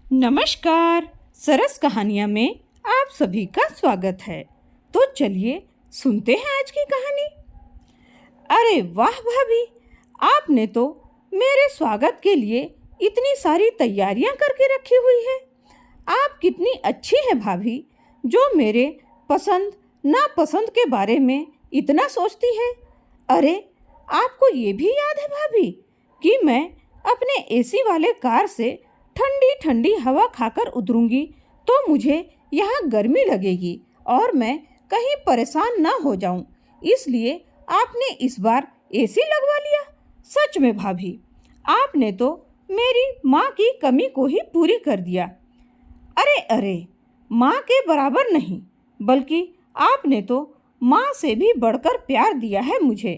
नमस्कार। सरस कहानियाँ में आप सभी का स्वागत है। तो चलिए सुनते हैं आज की कहानी। अरे वाह भाभी, आपने तो मेरे स्वागत के लिए इतनी सारी तैयारियां करके रखी हुई है। आप कितनी अच्छी है भाभी, जो मेरे पसंद नापसंद के बारे में इतना सोचती है। अरे, आपको ये भी याद है भाभी कि मैं अपने एसी वाले कार से ठंडी ठंडी हवा खाकर उतरूंगी तो मुझे यहाँ गर्मी लगेगी और मैं कहीं परेशान ना हो जाऊं। इसलिए आपने इस बार एसी लगवा लिया। सच में भाभी, आपने तो मेरी माँ की कमी को ही पूरी कर दिया। अरे अरे, माँ के बराबर नहीं, बल्कि आपने तो माँ से भी बढ़कर प्यार दिया है मुझे,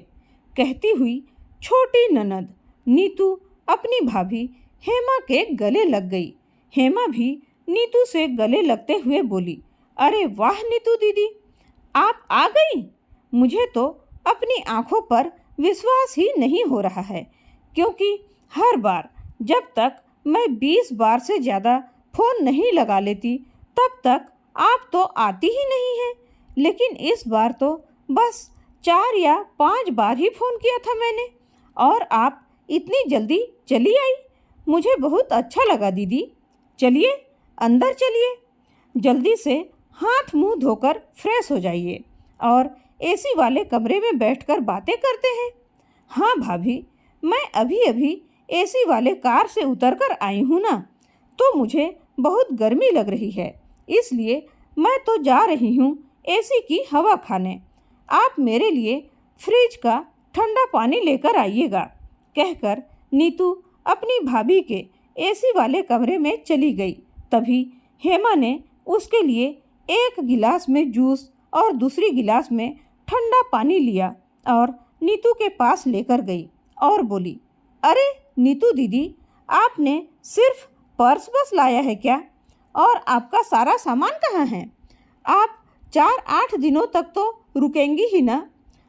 कहती हुई छोटी ननद नीतू अपनी भाभी हेमा के गले लग गई। हेमा भी नीतू से गले लगते हुए बोली, अरे वाह नीतू दीदी, आप आ गई। मुझे तो अपनी आंखों पर विश्वास ही नहीं हो रहा है, क्योंकि हर बार जब तक मैं 20 बार से ज़्यादा फ़ोन नहीं लगा लेती तब तक आप तो आती ही नहीं है। लेकिन इस बार तो बस 4 या 5 बार ही फ़ोन किया था मैंने और आप इतनी जल्दी चली आई। मुझे बहुत अच्छा लगा दीदी। चलिए अंदर चलिए, जल्दी से हाथ मुंह धोकर फ्रेश हो जाइए और एसी वाले कमरे में बैठकर बातें करते हैं। हाँ भाभी, मैं अभी अभी एसी वाले कार से उतरकर आई हूँ ना, तो मुझे बहुत गर्मी लग रही है, इसलिए मैं तो जा रही हूँ एसी की हवा खाने। आप मेरे लिए फ्रिज का ठंडा पानी लेकर आइएगा, कहकर नीतू अपनी भाभी के एसी वाले कमरे में चली गई। तभी हेमा ने उसके लिए एक गिलास में जूस और दूसरी गिलास में ठंडा पानी लिया और नीतू के पास लेकर गई और बोली, अरे नीतू दीदी, आपने सिर्फ पर्स बस लाया है क्या? और आपका सारा सामान कहाँ है? आप 4-8 दिनों तक तो रुकेंगी ही ना?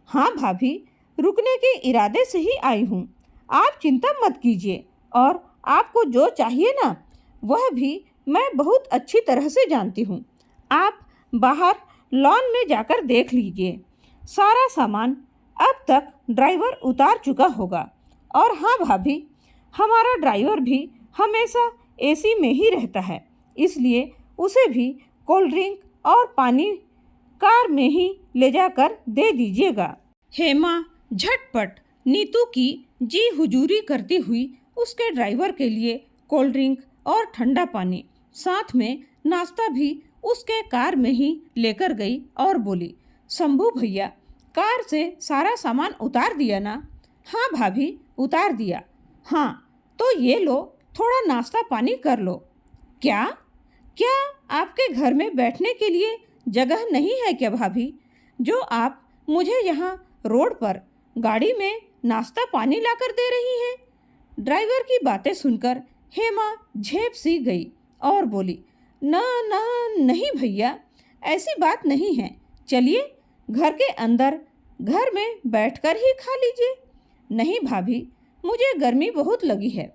हाँ भाभी, रुकने के इरादे से ही आई हूँ। आप चिंता मत कीजिए और आपको जो चाहिए ना, वह भी मैं बहुत अच्छी तरह से जानती हूँ। आप बाहर लॉन में जाकर देख लीजिए। सारा सामान अब तक ड्राइवर उतार चुका होगा। और हाँ भाभी, हमारा ड्राइवर भी हमेशा एसी में ही रहता है, इसलिए उसे भी कोल्ड ड्रिंक और पानी कार में ही ले जाकर दे दीजिएगा। हेमा झटपट नीतू की जी हुजूरी करती हुई उसके ड्राइवर के लिए कोल्ड ड्रिंक और ठंडा पानी, साथ में नाश्ता भी उसके कार में ही लेकर गई और बोली, शंभू भैया, कार से सारा सामान उतार दिया ना? हाँ भाभी, उतार दिया। हाँ तो ये लो, थोड़ा नाश्ता पानी कर लो। क्या क्या आपके घर में बैठने के लिए जगह नहीं है क्या भाभी, जो आप मुझे यहाँ रोड पर गाड़ी में नाश्ता पानी लाकर दे रही हैं? ड्राइवर की बातें सुनकर हेमा झेप सी गई और बोली, ना ना नहीं भैया, ऐसी बात नहीं है। चलिए घर के अंदर घर में बैठकर ही खा लीजिए। नहीं भाभी, मुझे गर्मी बहुत लगी है,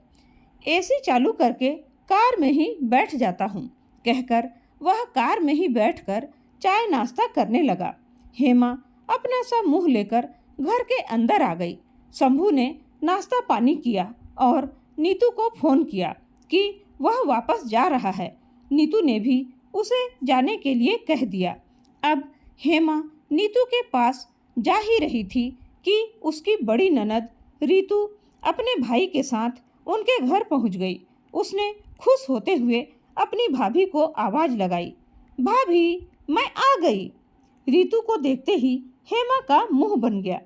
एसी चालू करके कार में ही बैठ जाता हूँ, कहकर वह कार में ही बैठकर चाय नाश्ता करने लगा। हेमा अपना सा मुंह लेकर घर के अंदर आ गई। शंभू ने नाश्ता पानी किया और नीतू को फ़ोन किया कि वह वापस जा रहा है। नीतू ने भी उसे जाने के लिए कह दिया। अब हेमा नीतू के पास जा ही रही थी कि उसकी बड़ी ननद रीतू अपने भाई के साथ उनके घर पहुंच गई। उसने खुश होते हुए अपनी भाभी को आवाज़ लगाई, भाभी मैं आ गई। रीतू को देखते ही हेमा का मुंह बन गया।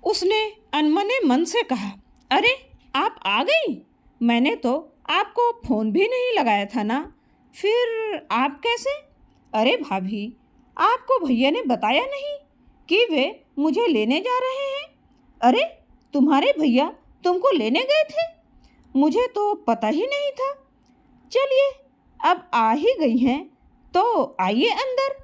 उसने अनमने मन से कहा, अरे आप आ गई? मैंने तो आपको फ़ोन भी नहीं लगाया था ना, फिर आप कैसे? अरे भाभी, आपको भैया ने बताया नहीं कि वे मुझे लेने जा रहे हैं? अरे तुम्हारे भैया तुमको लेने गए थे? मुझे तो पता ही नहीं था। चलिए अब आ ही गई हैं तो आइए अंदर,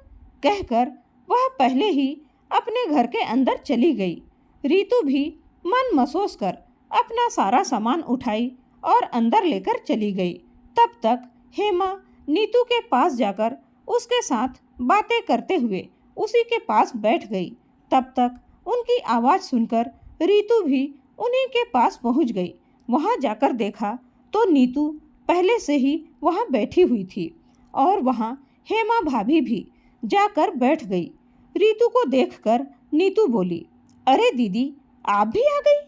कहकर वह पहले ही अपने घर के अंदर चली गई। रीतू भी मन महसूस कर अपना सारा सामान उठाई और अंदर लेकर चली गई। तब तक हेमा नीतू के पास जाकर उसके साथ बातें करते हुए उसी के पास बैठ गई। तब तक उनकी आवाज़ सुनकर रीतू भी उन्हीं के पास पहुंच गई। वहां जाकर देखा तो नीतू पहले से ही वहां बैठी हुई थी और वहां हेमा भाभी भी जाकर बैठ गई। रीतू को देखकर नीतू बोली, अरे दीदी, आप भी आ गई?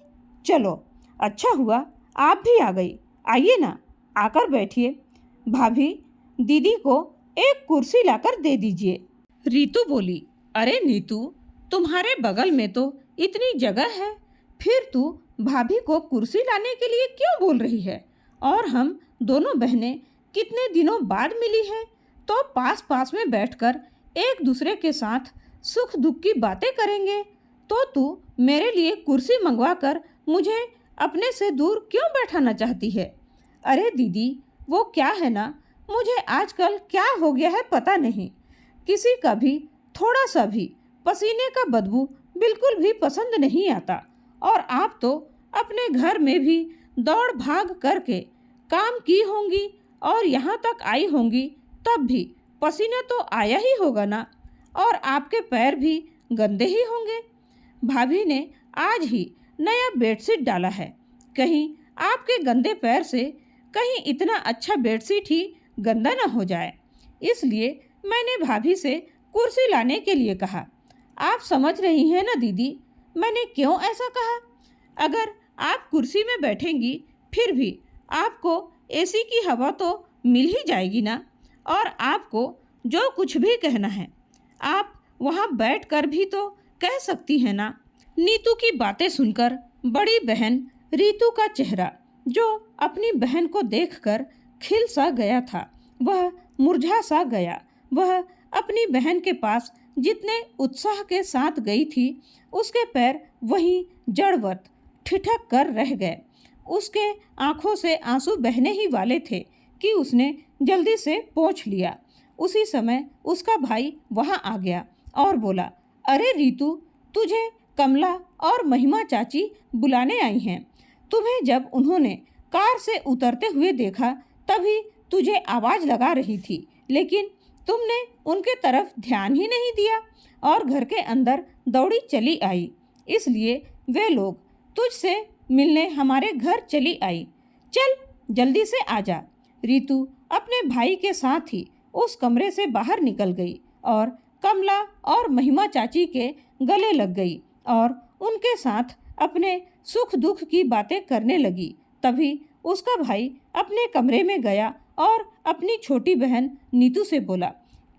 चलो, अच्छा हुआ आप भी आ गई। आइए ना, आकर बैठिए। भाभी, दीदी को एक कुर्सी लाकर दे दीजिए। रीतू बोली, अरे नीतू, तुम्हारे बगल में तो इतनी जगह है, फिर तू भाभी को कुर्सी लाने के लिए क्यों बोल रही है? और हम दोनों बहनें कितने दिनों बाद मिली हैं, तो पास पास में बैठकर एक दूसरे के साथ सुख दुख की बातें करेंगे। तो तू मेरे लिए कुर्सी मंगवा कर मुझे अपने से दूर क्यों बैठाना चाहती है? अरे दीदी, वो क्या है ना, मुझे आजकल क्या हो गया है पता नहीं। किसी का भी थोड़ा सा भी पसीने का बदबू बिल्कुल भी पसंद नहीं आता। और आप तो अपने घर में भी दौड़ भाग करके काम की होंगी और यहाँ तक आई होंगी, तब भी पसीना तो आया ही होगा ना। और आपके पैर भी गंदे ही होंगे। भाभी ने आज ही नया बेडशीट डाला है, कहीं आपके गंदे पैर से कहीं इतना अच्छा बेडशीट ही गंदा ना हो जाए, इसलिए मैंने भाभी से कुर्सी लाने के लिए कहा। आप समझ रही हैं ना दीदी, मैंने क्यों ऐसा कहा? अगर आप कुर्सी में बैठेंगी फिर भी आपको एसी की हवा तो मिल ही जाएगी ना। और आपको जो कुछ भी कहना है आप वहाँ बैठ कर भी तो कह सकती हैं ना। नीतू की बातें सुनकर बड़ी बहन रीतू का चेहरा, जो अपनी बहन को देखकर खिल सा गया था, वह मुरझा सा गया। वह अपनी बहन के पास जितने उत्साह के साथ गई थी, उसके पैर वहीं जड़वत ठिठक कर रह गए। उसके आंखों से आंसू बहने ही वाले थे कि उसने जल्दी से पोंछ लिया। उसी समय उसका भाई वहां आ गया और बोला, अरे रीतू, तुझे कमला और महिमा चाची बुलाने आई हैं। तुम्हें जब उन्होंने कार से उतरते हुए देखा तभी तुझे आवाज़ लगा रही थी, लेकिन तुमने उनके तरफ ध्यान ही नहीं दिया और घर के अंदर दौड़ी चली आई। इसलिए वे लोग तुझसे मिलने हमारे घर चली आई। चल जल्दी से आ जा। रीतू अपने भाई के साथ ही उस कमरे से बाहर निकल गई और कमला और महिमा चाची के गले लग गई और उनके साथ अपने सुख दुख की बातें करने लगी। तभी उसका भाई अपने कमरे में गया और अपनी छोटी बहन नीतू से बोला,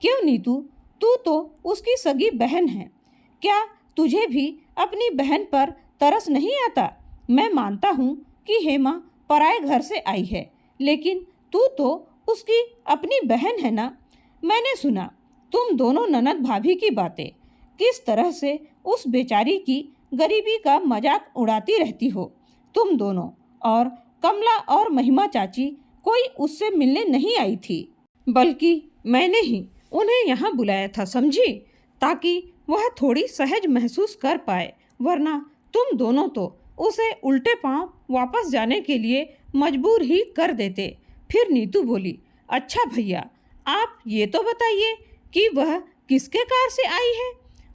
क्यों नीतू, तू तो उसकी सगी बहन है, क्या तुझे भी अपनी बहन पर तरस नहीं आता? मैं मानता हूँ कि हेमा पराए घर से आई है, लेकिन तू तो उसकी अपनी बहन है ना। मैंने सुना तुम दोनों ननद भाभी की बातें, किस तरह से उस बेचारी की गरीबी का मजाक उड़ाती रहती हो तुम दोनों। और कमला और महिमा चाची कोई उससे मिलने नहीं आई थी, बल्कि मैंने ही उन्हें यहाँ बुलाया था, समझी, ताकि वह थोड़ी सहज महसूस कर पाए, वरना तुम दोनों तो उसे उल्टे पांव वापस जाने के लिए मजबूर ही कर देते। फिर नीतू बोली, अच्छा भैया, आप ये तो बताइए कि वह किसके कार से आई है?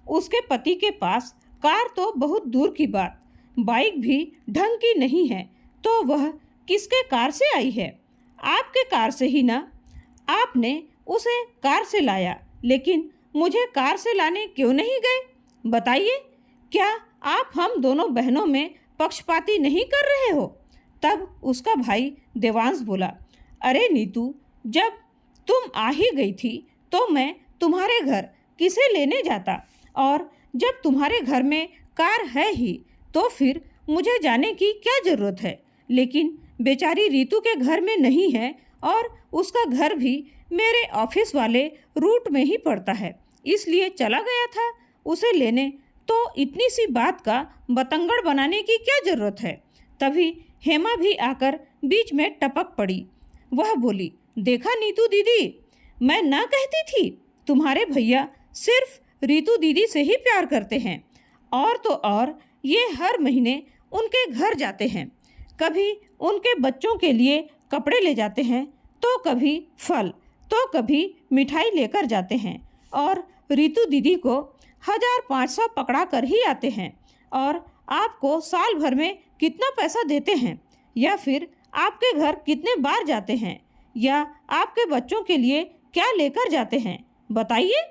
उसके पति के पास कार तो बहुत दूर की बात, बाइक भी ढंग की नहीं है, तो वह किसके कार से आई है? आपके कार से ही ना। आपने उसे कार से लाया, लेकिन मुझे कार से लाने क्यों नहीं गए? बताइए, क्या आप हम दोनों बहनों में पक्षपाती नहीं कर रहे हो? तब उसका भाई देवांश बोला, अरे नीतू, जब तुम आ ही गई थी तो मैं तुम्हारे घर किसे लेने जाता, और जब तुम्हारे घर में कार है ही तो फिर मुझे जाने की क्या ज़रूरत है? लेकिन बेचारी रीतू के घर में नहीं है और उसका घर भी मेरे ऑफिस वाले रूट में ही पड़ता है, इसलिए चला गया था उसे लेने। तो इतनी सी बात का बतंगड़ बनाने की क्या ज़रूरत है? तभी हेमा भी आकर बीच में टपक पड़ी। वह बोली, देखा नीतू दीदी, मैं ना कहती थी, तुम्हारे भैया सिर्फ रीतू दीदी से ही प्यार करते हैं, और तो और ये हर महीने उनके घर जाते हैं, कभी उनके बच्चों के लिए कपड़े ले जाते हैं, तो कभी फल, तो कभी मिठाई लेकर जाते हैं और रीतू दीदी को 1500 पकड़ा कर ही आते हैं। और आपको साल भर में कितना पैसा देते हैं, या फिर आपके घर कितने बार जाते हैं, या आपके बच्चों के लिए क्या लेकर जाते हैं, बताइए।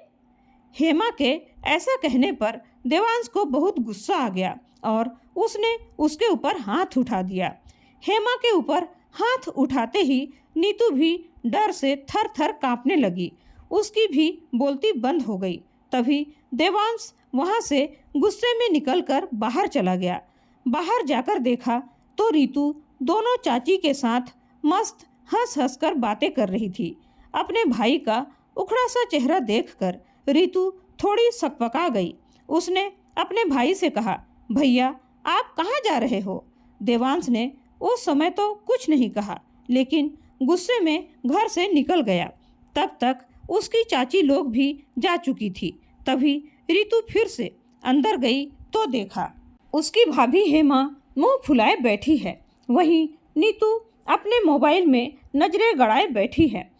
हेमा के ऐसा कहने पर देवांश को बहुत गुस्सा आ गया और उसने उसके ऊपर हाथ उठा दिया। हेमा के ऊपर हाथ उठाते ही नीतू भी डर से थर थर कांपने लगी। उसकी भी बोलती बंद हो गई। तभी देवांश वहां से गुस्से में निकलकर बाहर चला गया। बाहर जाकर देखा तो रीतू दोनों चाची के साथ मस्त हंस हंस कर बातें कर रही थी। अपने भाई का उखड़ा सा चेहरा देखकर रीतू थोड़ी सकपका गई। उसने अपने भाई से कहा, भैया आप कहाँ जा रहे हो? देवांश ने उस समय तो कुछ नहीं कहा, लेकिन गुस्से में घर से निकल गया। तब तक उसकी चाची लोग भी जा चुकी थी। तभी रीतू फिर से अंदर गई तो देखा उसकी भाभी हेमा मुंह फुलाए बैठी है। वहीं नीतू अपने मोबाइल में नजरें गड़ाए बैठी है।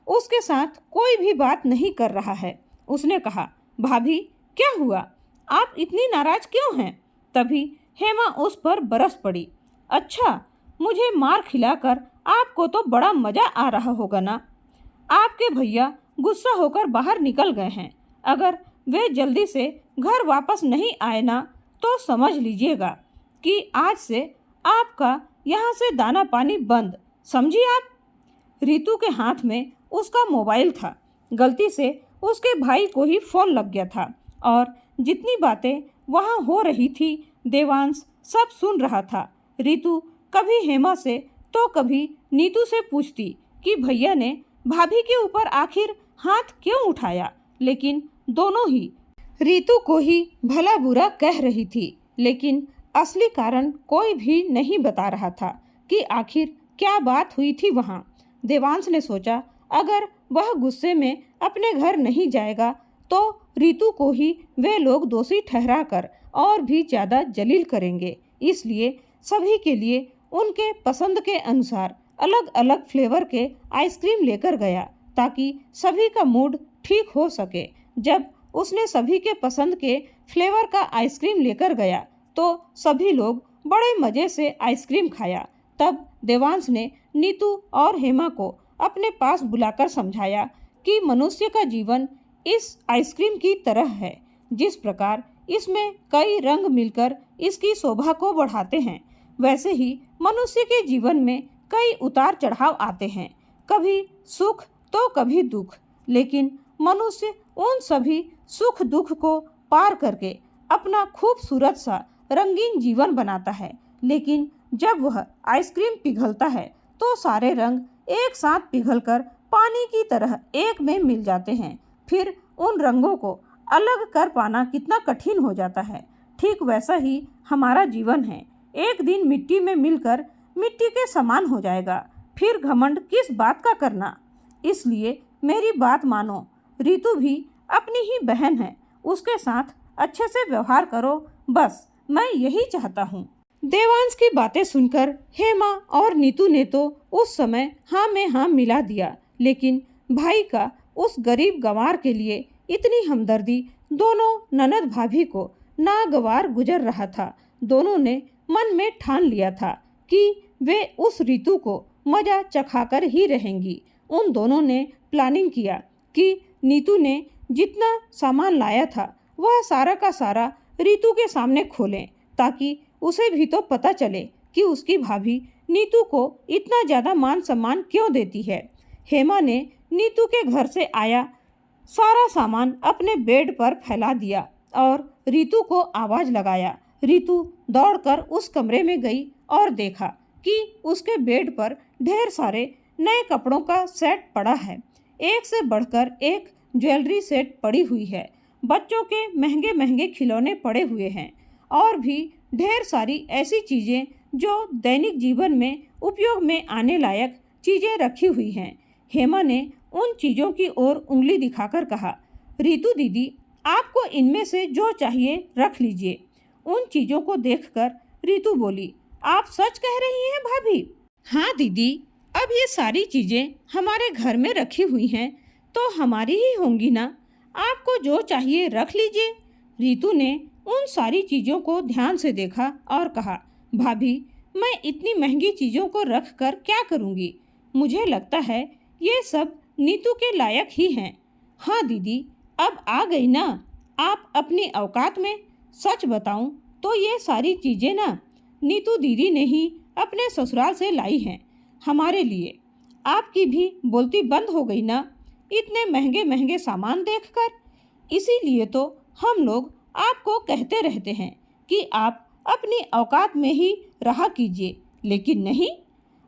उसके साथ कोई भी बात नहीं कर रहा है। उसने कहा, भाभी क्या हुआ, आप इतनी नाराज क्यों हैं? तभी हेमा उस पर बरस पड़ी। अच्छा, मुझे मार खिलाकर आपको तो बड़ा मजा आ रहा होगा ना। आपके भैया गुस्सा होकर बाहर निकल गए हैं। अगर वे जल्दी से घर वापस नहीं आए ना तो समझ लीजिएगा कि आज से आपका यहाँ से दाना पानी बंद, समझी आप। रीतू के हाथ में उसका मोबाइल था। गलती से उसके भाई को ही फोन लग गया था और जितनी बातें वहाँ हो रही थी देवांश सब सुन रहा था। रीतू कभी हेमा से तो कभी नीतू से पूछती कि भैया ने भाभी के ऊपर आखिर हाथ क्यों उठाया, लेकिन दोनों ही रीतू को ही भला बुरा कह रही थी। लेकिन असली कारण कोई भी नहीं बता रहा था कि आखिर क्या बात हुई थी वहाँ। देवांश ने सोचा अगर वह गुस्से में अपने घर नहीं जाएगा तो रीतू को ही वे लोग दोषी ठहराकर और भी ज़्यादा जलील करेंगे। इसलिए सभी के लिए उनके पसंद के अनुसार अलग अलग फ्लेवर के आइसक्रीम लेकर गया ताकि सभी का मूड ठीक हो सके। जब उसने सभी के पसंद के फ्लेवर का आइसक्रीम लेकर गया तो सभी लोग बड़े मज़े से आइसक्रीम खाया। तब देवांश ने नीतू और हेमा को अपने पास बुलाकर समझाया कि मनुष्य का जीवन इस आइसक्रीम की तरह है। जिस प्रकार इसमें कई रंग मिलकर इसकी शोभा को बढ़ाते हैं, वैसे ही मनुष्य के जीवन में कई उतार चढ़ाव आते हैं, कभी सुख तो कभी दुख। लेकिन मनुष्य उन सभी सुख दुख को पार करके अपना खूबसूरत सा रंगीन जीवन बनाता है। लेकिन जब वह आइसक्रीम पिघलता है तो सारे रंग एक साथ पिघलकर पानी की तरह एक में मिल जाते हैं। फिर उन रंगों को अलग कर पाना कितना कठिन हो जाता है। ठीक वैसा ही हमारा जीवन है। एक दिन मिट्टी में मिलकर मिट्टी के समान हो जाएगा, फिर घमंड किस बात का करना। इसलिए मेरी बात मानो, रीतू भी अपनी ही बहन है, उसके साथ अच्छे से व्यवहार करो, बस मैं यही चाहता हूँ। देवांश की बातें सुनकर हेमा और नीतू ने तो उस समय हाँ में हाँ मिला दिया। लेकिन भाई का उस गरीब गंवार के लिए इतनी हमदर्दी दोनों ननद भाभी को नागवार गुजर रहा था। दोनों ने मन में ठान लिया था कि वे उस ऋतु को मजा चखाकर ही रहेंगी। उन दोनों ने प्लानिंग किया कि नीतू ने जितना सामान लाया था वह सारा का सारा ऋतु के सामने खोलें, ताकि उसे भी तो पता चले कि उसकी भाभी नीतू को इतना ज़्यादा मान सम्मान क्यों देती है। हेमा ने नीतू के घर से आया सारा सामान अपने बेड पर फैला दिया और रीतू को आवाज़ लगाया। रीतू दौड़कर उस कमरे में गई और देखा कि उसके बेड पर ढेर सारे नए कपड़ों का सेट पड़ा है। एक से बढ़कर एक ज्वेलरी सेट पड़ी हुई है। बच्चों के महंगे महंगे खिलौने पड़े हुए हैं और भी ढेर सारी ऐसी चीज़ें जो दैनिक जीवन में उपयोग में आने लायक चीज़ें रखी हुई हैं। हेमा ने उन चीज़ों की ओर उंगली दिखाकर कहा, रीतू दीदी, आपको इनमें से जो चाहिए रख लीजिए। उन चीज़ों को देखकर रीतू बोली, आप सच कह रही हैं भाभी? हाँ दीदी, अब ये सारी चीज़ें हमारे घर में रखी हुई हैं तो हमारी ही होंगी ना। आपको जो चाहिए रख लीजिए। रीतू ने उन सारी चीज़ों को ध्यान से देखा और कहा, भाभी, मैं इतनी महंगी चीज़ों को रख कर क्या करूँगी? मुझे लगता है ये सब नीतू के लायक ही हैं। हाँ दीदी, अब आ गई ना आप अपनी औकात में। सच बताऊं तो ये सारी चीज़ें ना नीतू दीदी ने ही अपने ससुराल से लाई हैं हमारे लिए। आपकी भी बोलती बंद हो गई ना इतने महंगे महंगे सामान देखकर। इसीलिए तो हम लोग आपको कहते रहते हैं कि आप अपनी औकात में ही रहा कीजिए, लेकिन नहीं,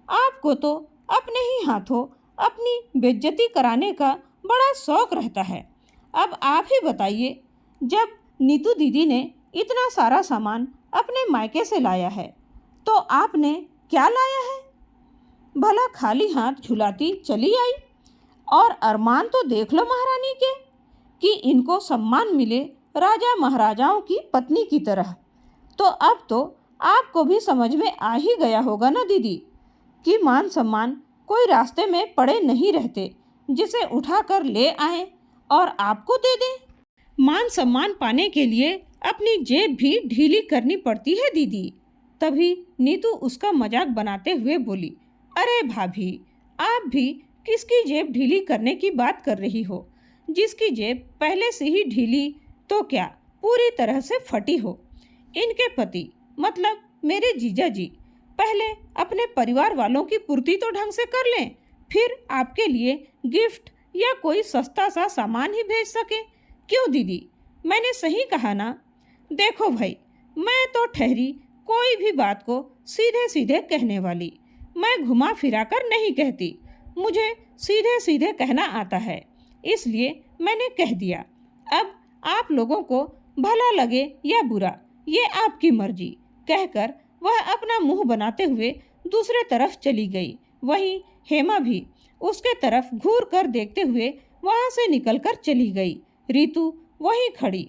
आपको तो अपने ही हाथों अपनी बेइज्जती कराने का बड़ा शौक रहता है। अब आप ही बताइए, जब नीतू दीदी ने इतना सारा सामान अपने मायके से लाया है तो आपने क्या लाया है? भला खाली हाथ झुलाती चली आई। और अरमान तो देख लो महारानी के, कि इनको सम्मान मिले राजा महाराजाओं की पत्नी की तरह। तो अब तो आपको भी समझ में आ ही गया होगा ना दीदी, कि मान सम्मान कोई रास्ते में पड़े नहीं रहते जिसे उठाकर ले आए और आपको दे दें। मान सम्मान पाने के लिए अपनी जेब भी ढीली करनी पड़ती है दीदी। तभी नीतू उसका मजाक बनाते हुए बोली, अरे भाभी, आप भी किसकी जेब ढीली करने की बात कर रही हो? जिसकी जेब पहले से ही ढीली तो क्या पूरी तरह से फटी हो। इनके पति मतलब मेरे जीजा जी पहले अपने परिवार वालों की पूर्ति तो ढंग से कर लें, फिर आपके लिए गिफ्ट या कोई सस्ता सा सामान ही भेज सके। क्यों दीदी, मैंने सही कहा ना? देखो भाई, मैं तो ठहरी कोई भी बात को सीधे सीधे कहने वाली। मैं घुमा फिरा कर नहीं कहती, मुझे सीधे सीधे कहना आता है, इसलिए मैंने कह दिया। अब आप लोगों को भला लगे या बुरा, ये आपकी मर्जी। कहकर वह अपना मुंह बनाते हुए दूसरे तरफ चली गई। वहीं हेमा भी उसके तरफ घूर कर देखते हुए वहां से निकलकर चली गई। रीतू वहीं खड़ी,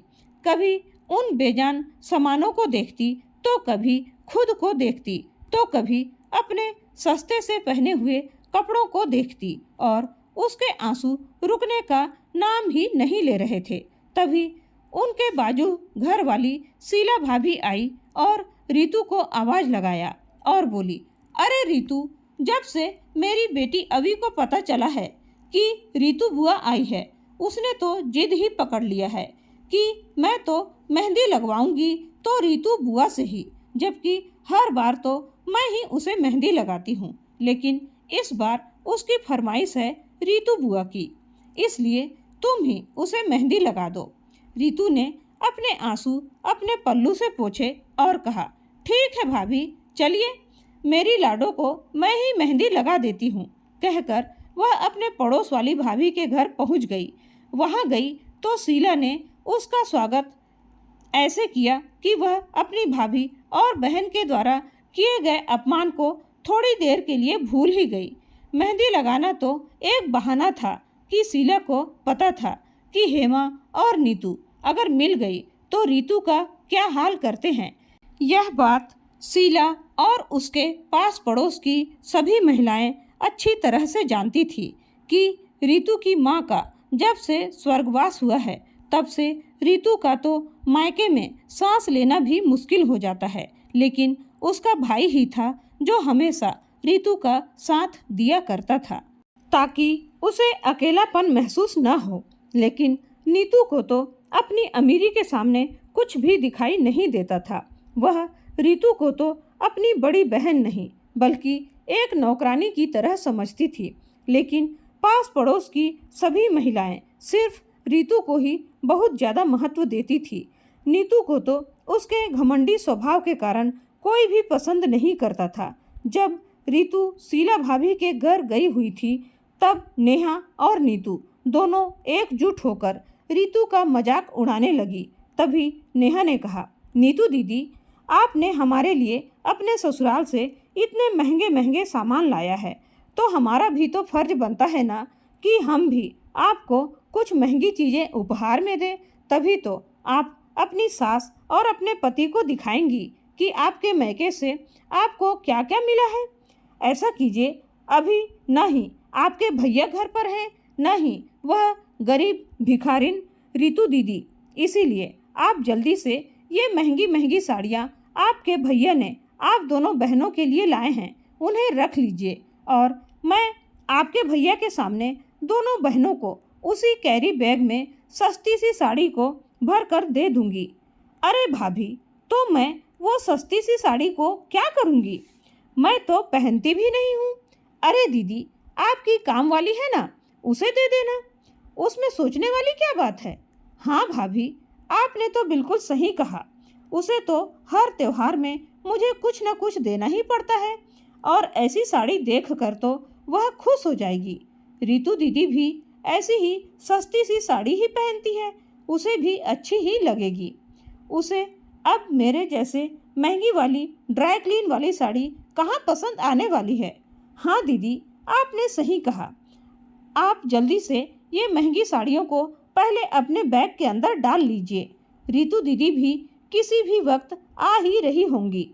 कभी उन बेजान सामानों को देखती तो कभी खुद को देखती तो कभी अपने सस्ते से पहने हुए कपड़ों को देखती, और उसके आंसू रुकने का नाम ही नहीं ले रहे थे। तभी उनके बाजू घर वाली शीला भाभी आई और रीतू को आवाज लगाया और बोली, अरे रीतू, जब से मेरी बेटी अवी को पता चला है कि रीतू बुआ आई है, उसने तो जिद ही पकड़ लिया है कि मैं तो मेहंदी लगवाऊंगी तो रीतू बुआ से ही, जबकि हर बार तो मैं ही उसे मेहंदी लगाती हूँ, लेकिन इस बार उसकी फरमाइश है रीतू बुआ की, इसलिए तुम ही उसे मेहंदी लगा दो। रीतू ने अपने आंसू अपने पल्लू से पोंछे और कहा, ठीक है भाभी, चलिए, मेरी लाडो को मैं ही मेहंदी लगा देती हूँ। कहकर वह अपने पड़ोस वाली भाभी के घर पहुँच गई। वहाँ गई तो शीला ने उसका स्वागत ऐसे किया कि वह अपनी भाभी और बहन के द्वारा किए गए अपमान को थोड़ी देर के लिए भूल ही गई। मेहंदी लगाना तो एक बहाना था कि शीला को पता था कि हेमा और नीतू अगर मिल गई तो रीतू का क्या हाल करते हैं। यह बात शीला और उसके पास पड़ोस की सभी महिलाएं अच्छी तरह से जानती थी कि रीतू की माँ का जब से स्वर्गवास हुआ है तब से रीतू का तो मायके में सांस लेना भी मुश्किल हो जाता है, लेकिन उसका भाई ही था जो हमेशा रीतू का साथ दिया करता था ताकि उसे अकेलापन महसूस न हो। लेकिन नीतू को तो अपनी अमीरी के सामने कुछ भी दिखाई नहीं देता था। वह रीतू को तो अपनी बड़ी बहन नहीं बल्कि एक नौकरानी की तरह समझती थी, लेकिन पास पड़ोस की सभी महिलाएं सिर्फ रीतू को ही बहुत ज़्यादा महत्व देती थी। नीतू को तो उसके घमंडी स्वभाव के कारण कोई भी पसंद नहीं करता था। जब रीतू शीला भाभी के घर गई हुई थी तब नेहा और नीतू दोनों एकजुट होकर रीतू का मजाक उड़ाने लगी। तभी नेहा ने कहा, नीतू दीदी, आपने हमारे लिए अपने ससुराल से इतने महंगे महंगे सामान लाया है तो हमारा भी तो फर्ज बनता है ना कि हम भी आपको कुछ महंगी चीज़ें उपहार में दें, तभी तो आप अपनी सास और अपने पति को दिखाएंगी कि आपके मैके से आपको क्या क्या मिला है। ऐसा कीजिए, अभी न ही आपके भैया घर पर हैं, न ही वह गरीब भिखारिन रितु दीदी। इसीलिए आप जल्दी से ये महंगी महंगी साड़ियाँ आपके भैया ने आप दोनों बहनों के लिए लाए हैं, उन्हें रख लीजिए और मैं आपके भैया के सामने दोनों बहनों को उसी कैरी बैग में सस्ती सी साड़ी को भर कर दे दूंगी। अरे भाभी, तो मैं वो सस्ती सी साड़ी को क्या करूंगी? मैं तो पहनती भी नहीं हूँ। अरे दीदी, आपकी काम वाली है ना, उसे दे देना, उसमें सोचने वाली क्या बात है? हाँ भाभी, आपने तो बिल्कुल सही कहा, उसे तो हर त्योहार में मुझे कुछ न कुछ देना ही पड़ता है और ऐसी साड़ी देख कर तो वह खुश हो जाएगी। रितु दीदी भी ऐसी ही सस्ती सी साड़ी ही पहनती है, उसे भी अच्छी ही लगेगी। उसे अब मेरे जैसे महंगी वाली ड्राई क्लीन वाली साड़ी कहाँ पसंद आने वाली है। हाँ दीदी, आपने सही कहा। आप जल्दी से ये महंगी साड़ियों को पहले अपने बैग के अंदर डाल लीजिए। रितु दीदी भी किसी भी वक्त आ ही रही होंगी।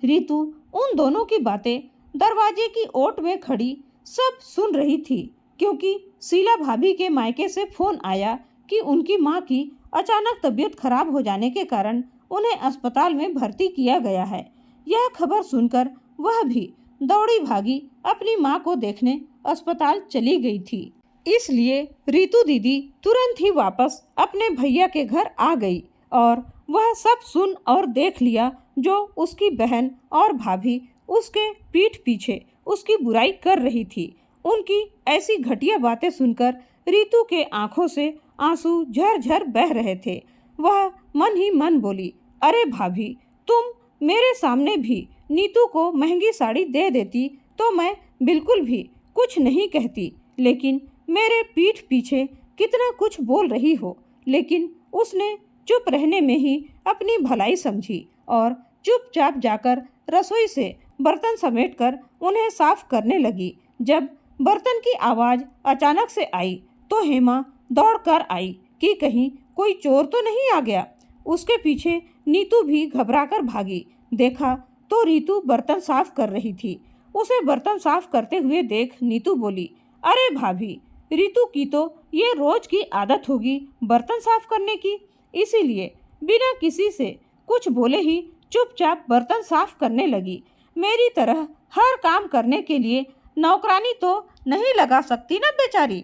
रितु उन दोनों की बातें दरवाजे की ओट में खड़ी सब सुन रही थी, क्योंकि शीला भाभी के मायके से फोन आया कि उनकी माँ की अचानक तबीयत खराब हो जाने के कारण उन्हें अस्पताल में भर्ती किया गया है। यह खबर सुनकर वह भी दौड़ी भागी अपनी माँ को देखने अस्पताल चली गई थी। इसलिए रितु दीदी तुरंत ही वापस अपने भैया के घर आ गई और वह सब सुन और देख लिया जो उसकी बहन और भाभी उसके पीठ पीछे उसकी बुराई कर रही थी। उनकी ऐसी घटिया बातें सुनकर रितु के आंखों से आंसू झरझर बह रहे थे। वह मन ही मन बोली, अरे भाभी, तुम मेरे सामने भी नीतू को महंगी साड़ी दे देती तो मैं बिल्कुल भी कुछ नहीं कहती, लेकिन मेरे पीठ पीछे कितना कुछ बोल रही हो। लेकिन उसने चुप रहने में ही अपनी भलाई समझी और चुपचाप जाकर रसोई से बर्तन समेटकर उन्हें साफ करने लगी। जब बर्तन की आवाज़ अचानक से आई तो हेमा दौड़कर आई कि कहीं कोई चोर तो नहीं आ गया। उसके पीछे नीतू भी घबराकर भागी। देखा तो रितु बर्तन साफ कर रही थी। उसे बर्तन साफ करते हुए देख नीतू बोली, अरे भाभी, रितु की तो ये रोज की आदत होगी बर्तन साफ करने की, इसीलिए बिना किसी से कुछ बोले ही चुपचाप बर्तन साफ करने लगी। मेरी तरह हर काम करने के लिए नौकरानी तो नहीं लगा सकती ना बेचारी,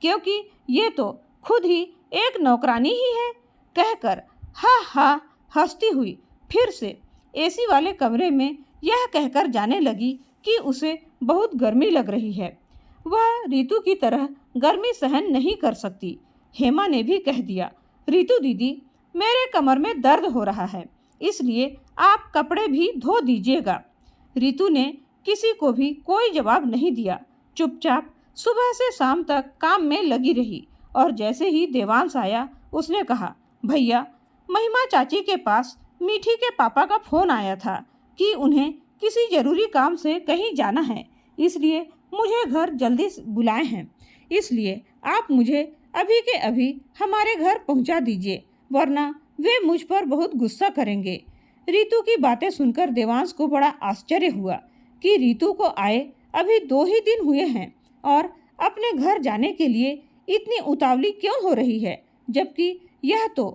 क्योंकि ये तो खुद ही एक नौकरानी ही है। कहकर हा हा हंसती हुई फिर से एसी वाले कमरे में यह कहकर जाने लगी कि उसे बहुत गर्मी लग रही है। वह रितु की तरह गर्मी सहन नहीं कर सकती। हेमा ने भी कह दिया, रितु दीदी, मेरे कमर में दर्द हो रहा है, इसलिए आप कपड़े भी धो दीजिएगा। रितु ने किसी को भी कोई जवाब नहीं दिया, चुपचाप सुबह से शाम तक काम में लगी रही। और जैसे ही देवांश आया उसने कहा, भैया, महिमा चाची के पास मीठी के पापा का फ़ोन आया था कि उन्हें किसी ज़रूरी काम से कहीं जाना है, इसलिए मुझे घर जल्दी बुलाए हैं, इसलिए आप मुझे अभी के अभी हमारे घर पहुंचा दीजिए, वरना वे मुझ पर बहुत गुस्सा करेंगे। रितु की बातें सुनकर देवांश को बड़ा आश्चर्य हुआ कि रितु को आए अभी 2 ही दिन हुए हैं और अपने घर जाने के लिए इतनी उतावली क्यों हो रही है, जबकि यह तो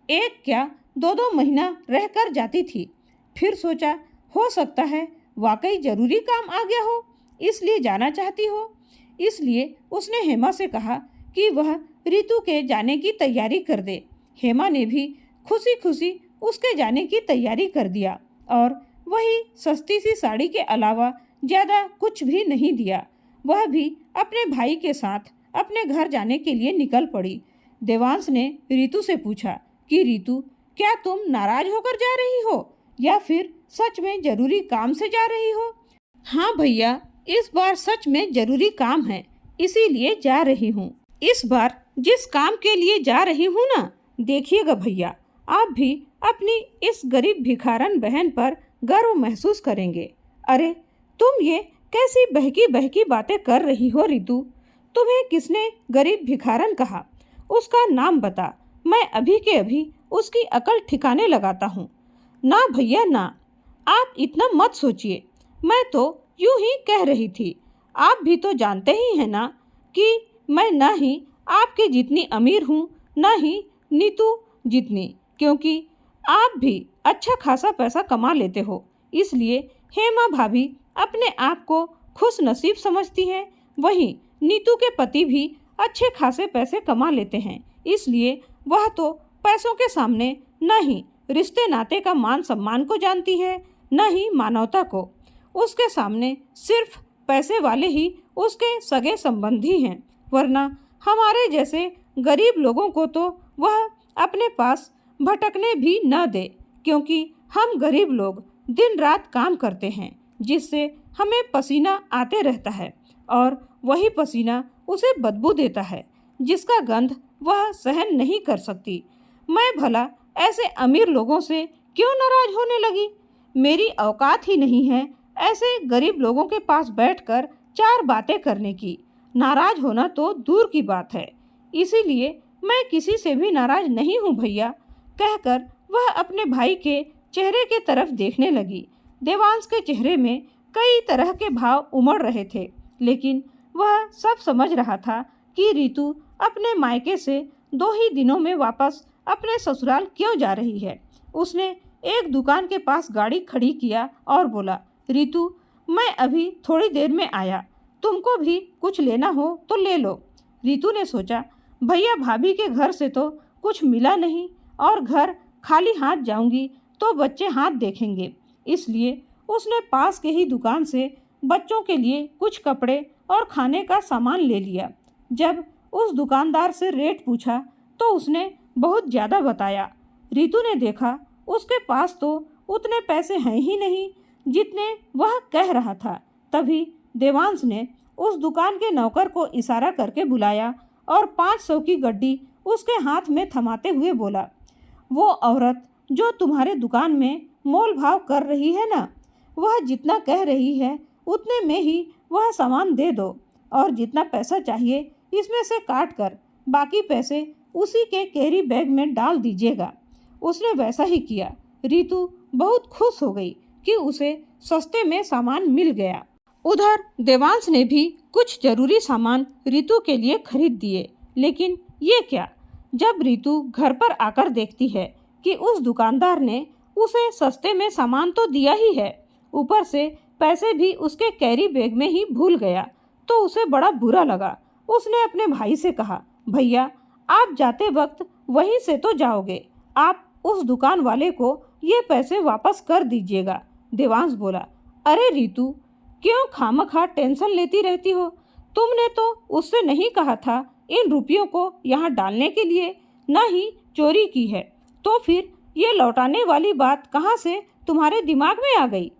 1 क्या 2-2 महीना रहकर जाती थी। फिर सोचा, हो सकता है वाकई ज़रूरी काम आ गया हो, इसलिए जाना चाहती हो। इसलिए उसने हेमा से कहा कि वह रितु के जाने की तैयारी कर दे। हेमा ने भी खुशी खुशी उसके जाने की तैयारी कर दिया और वही सस्ती सी साड़ी के अलावा ज़्यादा कुछ भी नहीं दिया। वह भी अपने भाई के साथ अपने घर जाने के लिए निकल पड़ी। देवांश ने रितु से पूछा कि रितु, क्या तुम नाराज होकर जा रही हो या फिर सच में ज़रूरी काम से जा रही हो? हाँ भैया, इस बार सच में ज़रूरी काम है, इसीलिए जा रही हूँ। इस बार जिस काम के लिए जा रही हूँ ना, देखिएगा भैया, आप भी अपनी इस गरीब भिखारन बहन पर गर्व महसूस करेंगे। अरे तुम ये कैसी बहकी बहकी बातें कर रही हो रितु? तुम्हें किसने गरीब भिखारन कहा? उसका नाम बता, मैं अभी के अभी उसकी अकल ठिकाने लगाता हूँ। ना भैया ना, आप इतना मत सोचिए। मैं तो यूं ही कह रही थी, आप भी तो जानते ही हैं ना कि मैं न ही आपकी जितनी अमीर हूँ, न ही नीतू जितनी, क्योंकि आप भी अच्छा खासा पैसा कमा लेते हो। इसलिए हेमा भाभी अपने आप को खुश नसीब समझती हैं। वहीं नीतू के पति भी अच्छे खासे पैसे कमा लेते हैं, इसलिए वह तो पैसों के सामने न ही रिश्ते नाते का मान सम्मान को जानती है, न ही मानवता को। उसके सामने सिर्फ पैसे वाले ही उसके सगे संबंधी हैं, वरना हमारे जैसे गरीब लोगों को तो वह अपने पास भटकने भी न दे, क्योंकि हम गरीब लोग दिन रात काम करते हैं, जिससे हमें पसीना आते रहता है और वही पसीना उसे बदबू देता है, जिसका गंध वह सहन नहीं कर सकती। मैं भला ऐसे अमीर लोगों से क्यों नाराज होने लगी? मेरी औकात ही नहीं है ऐसे गरीब लोगों के पास बैठकर चार बातें करने की। नाराज होना तो दूर की बात है, इसीलिए मैं किसी से भी नाराज नहीं हूँ भैया, कहकर वह अपने भाई के चेहरे के तरफ देखने लगी। देवांश के चेहरे में कई तरह के भाव उमड़ रहे थे, लेकिन वह सब समझ रहा था कि रीतू अपने मायके से 2 ही दिनों में वापस अपने ससुराल क्यों जा रही है। उसने एक दुकान के पास गाड़ी खड़ी किया और बोला, रीतू, मैं अभी थोड़ी देर में आया, तुमको भी कुछ लेना हो तो ले लो। रीतू ने सोचा, भैया भाभी के घर से तो कुछ मिला नहीं और घर खाली हाथ जाऊंगी तो बच्चे हाथ देखेंगे, इसलिए उसने पास के ही दुकान से बच्चों के लिए कुछ कपड़े और खाने का सामान ले लिया। जब उस दुकानदार से रेट पूछा तो उसने बहुत ज़्यादा बताया। रीतू ने देखा उसके पास तो उतने पैसे हैं ही नहीं जितने वह कह रहा था। तभी देवांश ने उस दुकान के नौकर को इशारा करके बुलाया और 500 की गड्डी उसके हाथ में थमाते हुए बोला, वो औरत जो तुम्हारे दुकान में मोल भाव कर रही है ना, वह जितना कह रही है उतने में ही वह सामान दे दो और जितना पैसा चाहिए इसमें से काट कर बाकी पैसे उसी के कैरी बैग में डाल दीजिएगा। उसने वैसा ही किया। रीतू बहुत खुश हो गई कि उसे सस्ते में सामान मिल गया। उधर देवांश ने भी कुछ जरूरी सामान रीतू के लिए खरीद दिए, लेकिन ये क्या, जब रीतू घर पर आकर देखती है कि उस दुकानदार ने उसे सस्ते में सामान तो दिया ही है, ऊपर से पैसे भी उसके कैरी बैग में ही भूल गया, तो उसे बड़ा बुरा लगा। उसने अपने भाई से कहा, भैया आप जाते वक्त वहीं से तो जाओगे, आप उस दुकान वाले को ये पैसे वापस कर दीजिएगा। देवांश बोला, अरे रीतू, क्यों खामखा टेंशन लेती रहती हो? तुमने तो उससे नहीं कहा था इन रुपयों को यहाँ डालने के लिए, न ही चोरी की है, तो फिर ये लौटाने वाली बात कहाँ से तुम्हारे दिमाग में आ गई?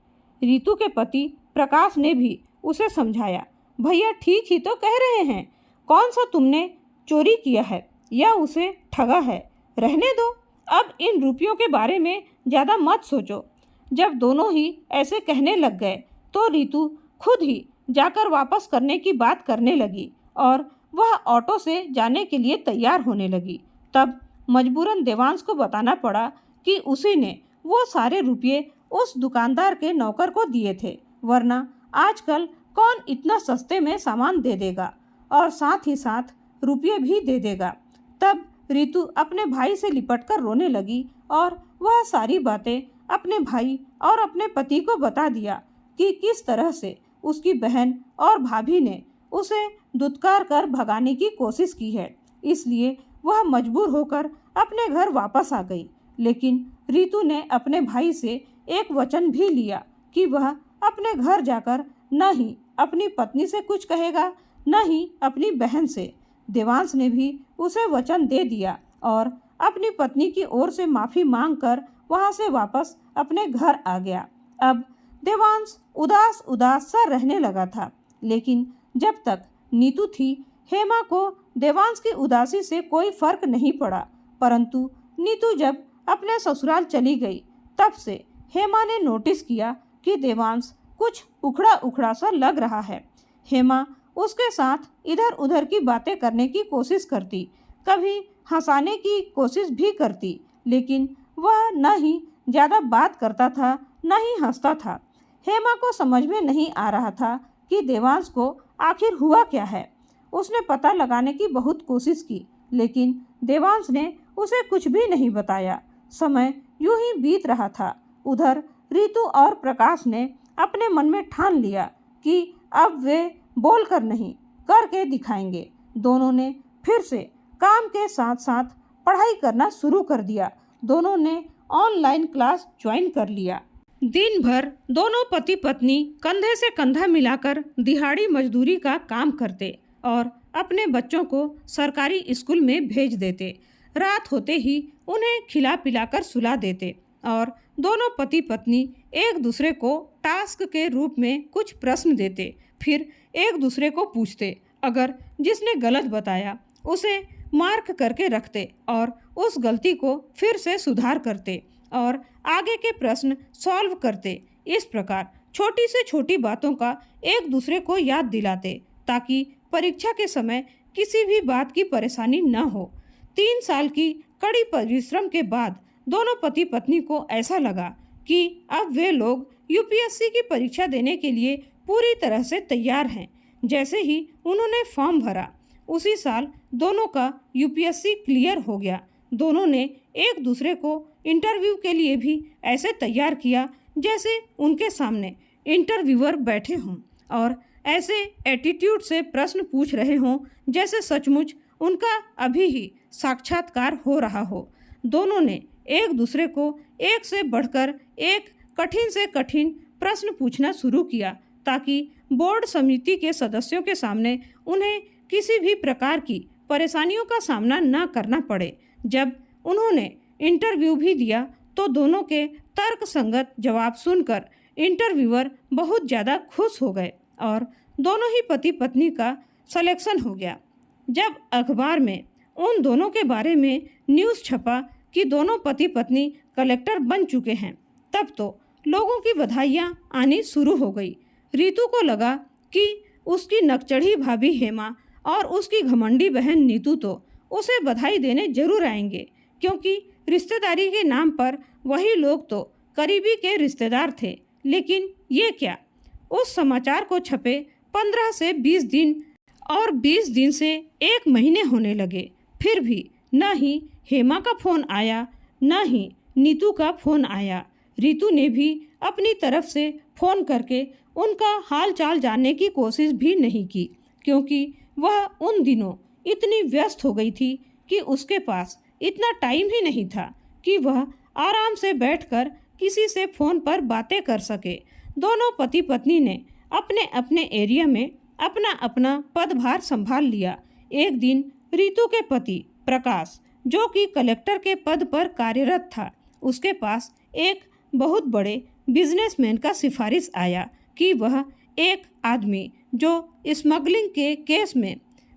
रीतू के पति प्रकाश ने भी उसे समझाया, भैया ठीक ही तो कह रहे हैं, कौन सा तुमने चोरी किया है या उसे ठगा है, रहने दो, अब इन रुपयों के बारे में ज़्यादा मत सोचो। जब दोनों ही ऐसे कहने लग गए तो रीतू खुद ही जाकर वापस करने की बात करने लगी और वह ऑटो से जाने के लिए तैयार होने लगी। तब मजबूरन देवांश को बताना पड़ा कि उसी ने वो सारे रुपये उस दुकानदार के नौकर को दिए थे, वरना आजकल कौन इतना सस्ते में सामान दे देगा और साथ ही साथ रुपये भी दे देगा। तब रीतू अपने भाई से लिपटकर रोने लगी और वह सारी बातें अपने भाई और अपने पति को बता दिया कि किस तरह से उसकी बहन और भाभी ने उसे दुत्कार कर भगाने की कोशिश की है। इसलिए वह मजबूर होकर अपने घर वापस आ गई, लेकिन रीतू ने अपने भाई से एक वचन भी लिया कि वह अपने घर जाकर न ही अपनी पत्नी से कुछ कहेगा, न ही अपनी बहन से। देवांश ने भी उसे वचन दे दिया और अपनी पत्नी की ओर से माफ़ी मांगकर वहां से वापस अपने घर आ गया। अब देवांश उदास उदास सा रहने लगा था, लेकिन जब तक नीतू थी, हेमा को देवांश की उदासी से कोई फर्क नहीं पड़ा। परंतु नीतू जब अपने ससुराल चली गई, तब से हेमा ने नोटिस किया कि देवांश कुछ उखड़ा उखड़ा सा लग रहा है। हेमा उसके साथ इधर उधर की बातें करने की कोशिश करती, कभी हंसाने की कोशिश भी करती, लेकिन वह न ही ज़्यादा बात करता था न ही हंसता था। हेमा को समझ में नहीं आ रहा था कि देवांश को आखिर हुआ क्या है। उसने पता लगाने की बहुत कोशिश की, लेकिन देवांश ने उसे कुछ भी नहीं बताया। समय यूं ही बीत रहा था। उधर रितु और प्रकाश ने अपने मन में ठान लिया कि अब वे बोलकर नहीं, करके दिखाएंगे। दोनों ने फिर से काम के साथ साथ पढ़ाई करना शुरू कर दिया। दोनों ने ऑनलाइन क्लास ज्वाइन कर लिया। दिन भर दोनों पति पत्नी कंधे से कंधा मिलाकर दिहाड़ी मजदूरी का काम करते और अपने बच्चों को सरकारी स्कूल में भेज देते। रात होते ही उन्हें खिला पिलाकर सुला देते और दोनों पति पत्नी एक दूसरे को टास्क के रूप में कुछ प्रश्न देते, फिर एक दूसरे को पूछते। अगर जिसने गलत बताया उसे मार्क करके रखते और उस गलती को फिर से सुधार करते और आगे के प्रश्न सॉल्व करते। इस प्रकार छोटी से छोटी बातों का एक दूसरे को याद दिलाते ताकि परीक्षा के समय किसी भी बात की परेशानी न हो। 3 साल की कड़ी परिश्रम के बाद दोनों पति पत्नी को ऐसा लगा कि अब वे लोग यूपीएससी की परीक्षा देने के लिए पूरी तरह से तैयार हैं। जैसे ही उन्होंने फॉर्म भरा, उसी साल दोनों का यूपीएससी क्लियर हो गया। दोनों ने एक दूसरे को इंटरव्यू के लिए भी ऐसे तैयार किया जैसे उनके सामने इंटरव्यूअर बैठे हों और ऐसे एटीट्यूड से प्रश्न पूछ रहे हों जैसे सचमुच उनका अभी ही साक्षात्कार हो रहा हो। दोनों ने एक दूसरे को एक से बढ़कर एक कठिन से कठिन प्रश्न पूछना शुरू किया ताकि बोर्ड समिति के सदस्यों के सामने उन्हें किसी भी प्रकार की परेशानियों का सामना न करना पड़े। जब उन्होंने इंटरव्यू भी दिया तो दोनों के तर्क संगत जवाब सुनकर इंटरव्यूअर बहुत ज़्यादा खुश हो गए और दोनों ही पति पत्नी का सिलेक्शन हो गया। जब अखबार में उन दोनों के बारे में न्यूज़ छपा कि दोनों पति पत्नी कलेक्टर बन चुके हैं, तब तो लोगों की बधाइयाँ आनी शुरू हो गई। रितु को लगा कि उसकी नकचढ़ी भाभी हेमा और उसकी घमंडी बहन नीतू तो उसे बधाई देने जरूर आएंगे, क्योंकि रिश्तेदारी के नाम पर वही लोग तो करीबी के रिश्तेदार थे। लेकिन ये क्या, उस समाचार को छपे 15 से 20 दिन और 20 दिन से 1 महीने होने लगे, फिर भी न ही हेमा का फ़ोन आया न ही नीतू का फ़ोन आया। रितु ने भी अपनी तरफ से फ़ोन करके उनका हाल चाल जानने की कोशिश भी नहीं की, क्योंकि वह उन दिनों इतनी व्यस्त हो गई थी कि उसके पास इतना टाइम ही नहीं था कि वह आराम से बैठकर किसी से फ़ोन पर बातें कर सके। दोनों पति पत्नी ने अपने अपने एरिया में अपना अपना पदभार संभाल लिया। एक दिन रितु के पति प्रकाश, जो कि कलेक्टर के पद पर कार्यरत था, उसके पास एक बहुत बड़े बिजनेसमैन का सिफारिश आया कि वह एक आदमी जो स्मगलिंग के केस में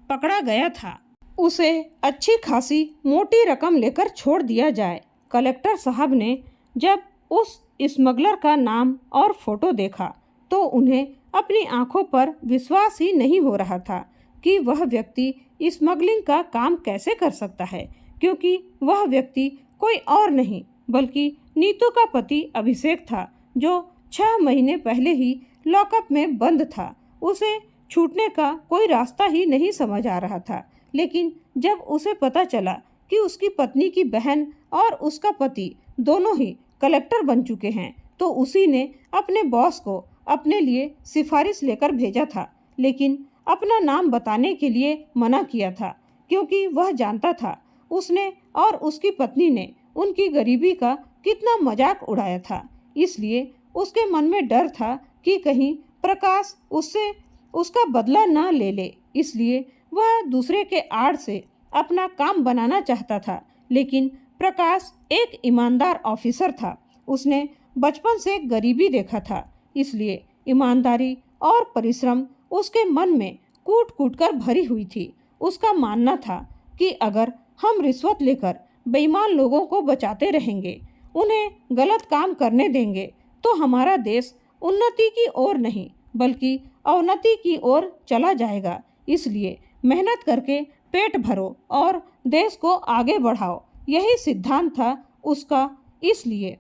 पकड़ा गया था, उसे अच्छी खासी मोटी रकम लेकर छोड़ दिया जाए। कलेक्टर साहब ने जब उस स्मगलर का नाम और फोटो देखा तो उन्हें अपनी आंखों पर विश्वास ही नहीं हो रहा था कि वह व्यक्ति स्मगलिंग का काम कैसे कर सकता है, क्योंकि वह व्यक्ति कोई और नहीं बल्कि नीतू का पति अभिषेक था, जो 6 महीने पहले ही लॉकअप में बंद था। उसे छूटने का कोई रास्ता ही नहीं समझ आ रहा था। लेकिन जब उसे पता चला कि उसकी पत्नी की बहन और उसका पति दोनों ही कलेक्टर बन चुके हैं, तो उसी ने अपने बॉस को अपने लिए सिफारिश लेकर भेजा था, लेकिन अपना नाम बताने के लिए मना किया था, क्योंकि वह जानता था उसने और उसकी पत्नी ने उनकी गरीबी का कितना मजाक उड़ाया था। इसलिए उसके मन में डर था कि कहीं प्रकाश उससे उसका बदला न ले ले। इसलिए वह दूसरे के आड़ से अपना काम बनाना चाहता था। लेकिन प्रकाश एक ईमानदार ऑफिसर था। उसने बचपन से गरीबी देखा था, इसलिए ईमानदारी और परिश्रम उसके मन में कूट कूट कर भरी हुई थी। उसका मानना था कि अगर हम रिश्वत लेकर बेईमान लोगों को बचाते रहेंगे, उन्हें गलत काम करने देंगे, तो हमारा देश उन्नति की ओर नहीं बल्कि अवनति की ओर चला जाएगा। इसलिए मेहनत करके पेट भरो और देश को आगे बढ़ाओ, यही सिद्धांत था उसका। इसलिए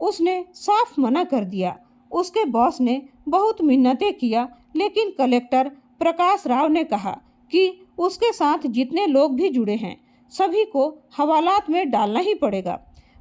उसने साफ मना कर दिया उसके बॉस ने बहुत मिन्नतें किया, लेकिन कलेक्टर प्रकाश राव ने कहा कि उसके साथ जितने लोग भी जुड़े हैं सभी को हवालात में डालना ही पड़ेगा।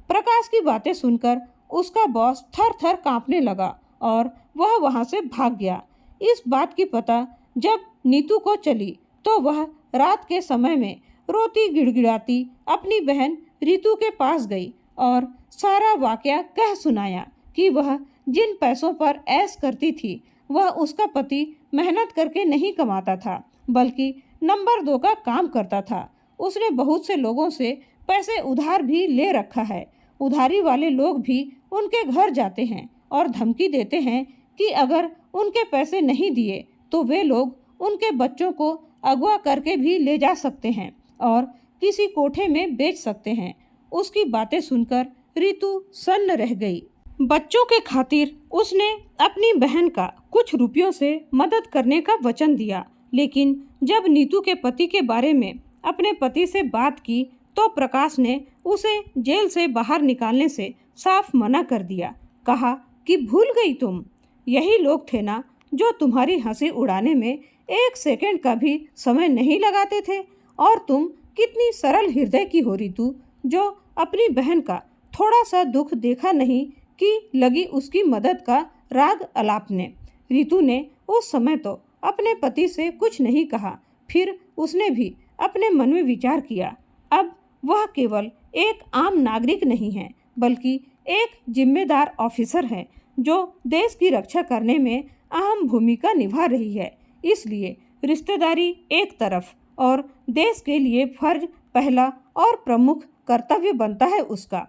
प्रकाश की बातें सुनकर उसका बॉस थर थर कांपने लगा और वह वहां से भाग गया। इस बात की पता जब नीतू को चली तो वह रात के समय में रोती गिड़गिड़ाती अपनी बहन रीतू के पास गई और सारा वाकया कह सुनाया कि वह जिन पैसों पर ऐश करती थी वह उसका पति मेहनत करके नहीं कमाता था, बल्कि नंबर 2 का काम करता था। उसने बहुत से लोगों से पैसे उधार भी ले रखा है। उधारी वाले लोग भी उनके घर जाते हैं और धमकी देते हैं कि अगर उनके पैसे नहीं दिए तो वे लोग उनके बच्चों को अगवा करके भी ले जा सकते हैं और किसी कोठे में बेच सकते हैं। उसकी बातें सुनकर रीतू सन्न रह गई। बच्चों के खातिर उसने अपनी बहन का कुछ रुपयों से मदद करने का वचन दिया, लेकिन जब नीतू के पति के बारे में अपने पति से बात की तो प्रकाश ने उसे जेल से बाहर निकालने से साफ मना कर दिया। कहा कि भूल गई तुम, यही लोग थे ना जो तुम्हारी हंसी उड़ाने में 1 सेकंड का भी समय नहीं लगाते थे। और तुम कितनी सरल हृदय की हो रीतू, जो अपनी बहन का थोड़ा सा दुख देखा नहीं कि लगी उसकी मदद का राग अलापने। रीतू ने उस समय तो अपने पति से कुछ नहीं कहा, फिर उसने भी अपने मन में विचार किया, अब वह केवल एक आम नागरिक नहीं है बल्कि एक जिम्मेदार ऑफिसर है जो देश की रक्षा करने में अहम भूमिका निभा रही है। इसलिए रिश्तेदारी एक तरफ और देश के लिए फर्ज पहला और प्रमुख कर्तव्य बनता है उसका।